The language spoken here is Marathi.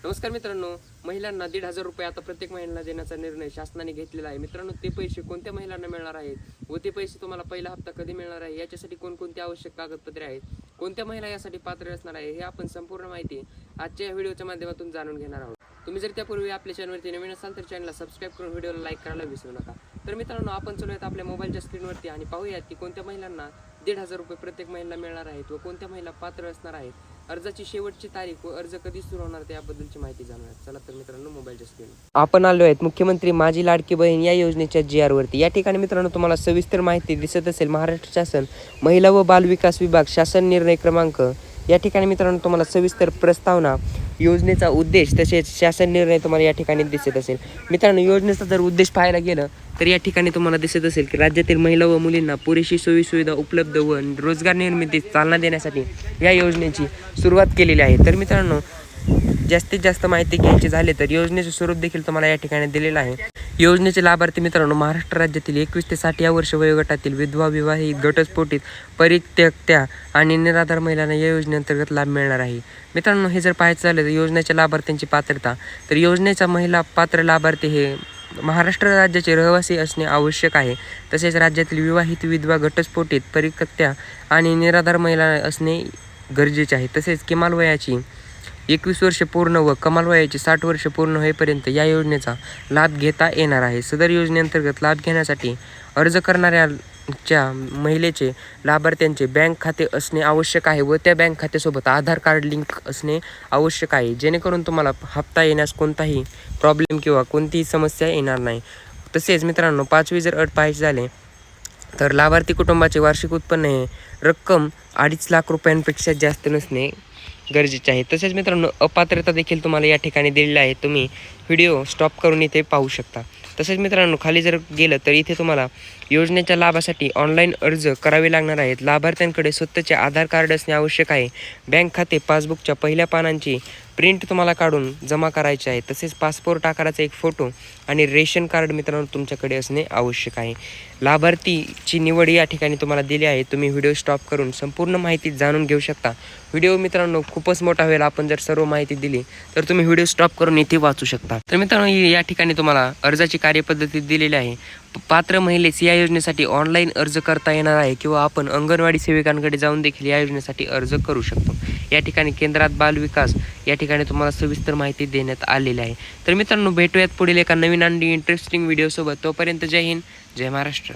नमस्कार मित्रांनो, महिलांना 1,500 रुपये आता प्रत्येक महिन्याला देण्याचा निर्णय शासनाने घेतलेला आहे. मित्रांनो, ते पैसे कोणत्या महिलांना मिळणार आहेत व ते पैसे तुम्हाला पहिला हप्ता कधी मिळणार आहे याच्यासाठी कोणकोणती आवश्यक कागदपत्रे आहेत, कोणत्या महिला यासाठी पात्र असणार आहे हे आपण संपूर्ण माहिती आजच्या या व्हिडिओच्या माध्यमातून जाणून घेणार आहोत. तुम्ही जर त्यापूर्वी आपल्या चॅनलवरती नवीन असाल तर चॅनलला सबस्क्राईब करून व्हिडिओला लाईक करायला विसरू नका. तर मित्रांनो, आपण चालूयात आपल्या मोबाईलच्या स्क्रीनवरती आणि पाहूयात की कोणत्या महिलांना 1,500 रुपये प्रत्येक महिला मिळणार आहेत व कोणत्या महिला पात्र असणार आहेत. अर्जाची शेवटची तारीख व अर्ज कधी सुरू होणार त्याबद्दलची माहिती जाणूया. चला तर मित्रांनो, मोबाईलच्या स्क्रीन आपण आलो आहेत मुख्यमंत्री माझी लाडकी बहीण या योजनेच्या GR वरती. या ठिकाणी मित्रांनो तुम्हाला सविस्तर माहिती दिसत असेल. महाराष्ट्र शासन महिला व बाल विकास विभाग शासन निर्णय क्रमांक या ठिकाणी मित्रांनो तुम्हाला सविस्तर प्रस्तावना, योजनेचा उद्देश तसेच शासन निर्णय तुम्हाला या ठिकाणी दिसत असेल. मित्रांनो, योजनेचा जर उद्देश पाहायला गेलं तर या ठिकाणी तुम्हाला दिसत असेल की राज्यातील महिला व मुलींना पुरेशी सोयीसुविधा उपलब्ध व रोजगार निर्मितीस चालना देण्यासाठी या योजनेची सुरुवात केलेली आहे. तर मित्रांनो, जास्तीत जास्त माहिती घ्यायची झाली तर योजनेचे स्वरूप देखील तुम्हाला या ठिकाणी दिलेलं आहे. योजनेचे लाभार्थी मित्रांनो महाराष्ट्र राज्यातील 21 ते 60 या वर्ष वयोगटातील विधवा, विवाहित, घटस्फोटित, परित्यक्त्या आणि निराधार महिलांना या योजनेअंतर्गत लाभ मिळणार आहे. मित्रांनो, हे जर पाहायचं झालं तर योजनेच्या लाभार्थ्यांची पात्रता, तर योजनेचा महिला पात्र लाभार्थी हे महाराष्ट्र राज्याचे रहिवासी असणे आवश्यक आहे. तसेच राज्यातील विवाहित, विधवा, घटस्फोटित, परित्यक्त्या आणि निराधार महिला असणे गरजेचे आहे. तसेच किमान वयाची 21 वर्ष पूर्ण व कमाल वयाची 60 वर्ष पूर्ण होईपर्यंत या योजनेचा लाभ घेता येणार आहे. सदर योजनेअंतर्गत लाभ घेण्यासाठी अर्ज करणाऱ्याच्या महिलेचे लाभार्थ्यांचे बँक खाते असणे आवश्यक आहे व त्या बँक खात्यासोबत आधार कार्ड लिंक असणे आवश्यक आहे, जेणेकरून तुम्हाला हप्ता येण्यास कोणताही प्रॉब्लेम किंवा कोणतीही समस्या येणार नाही. तसेच मित्रांनो, 5वी जर अट पाहायची झाली तर लाभार्थी कुटुंबाचे वार्षिक उत्पन्न हे रक्कम 2.5 लाख रुपयांपेक्षा जास्त नसणे गरजेचे आहे. तसेच मित्रांनो, अपात्रता देखील तुम्हाला या ठिकाणी दिलेली आहे. तुम्ही व्हिडिओ स्टॉप करून इथे पाहू शकता. तसेच मित्रांनो, खाली जर गेलं तर इथे तुम्हाला योजनेच्या लाभासाठी ऑनलाईन अर्ज करावे लागणार आहेत. लाभार्थ्यांकडे स्वतःचे आधार कार्ड असणे आवश्यक आहे. बँक खाते पासबुकच्या पहिल्या पानांची प्रिंट तुम्हाला काढून जमा करायची आहे. तसेच पासपोर्ट आकाराचा एक फोटो आणि रेशन कार्ड मित्रांनो तुमच्याकडे असणे आवश्यक आहे. लाभार्थीची निवड या ठिकाणी तुम्हाला दिली आहे. तुम्ही व्हिडिओ स्टॉप करून संपूर्ण माहिती जाणून घेऊ शकता. व्हिडिओ मित्रांनो खूपच मोठा होईल. आपण जर सर्व माहिती दिली तर तुम्ही व्हिडिओ स्टॉप करून इथे वाचू शकता. तर मित्रांनो, या ठिकाणी तुम्हाला अर्जाची कार्यपद्धती दिलेली आहे. पात्र महिलेस या योजनेसाठी ऑनलाईन अर्ज करता येणार आहे किंवा आपण अंगणवाडी सेविकांकडे जाऊन देखील या योजनेसाठी अर्ज करू शकतो. या ठिकाणी केंद्रात बाल विकास या ठिकाणी तुम्हाला सविस्तर माहिती देण्यात आलेली आहे. तर मित्रांनो, भेटूयात पुढील एका नवीन आणि इंटरेस्टिंग व्हिडिओसोबत. तोपर्यंत जय हिंद, जय महाराष्ट्र.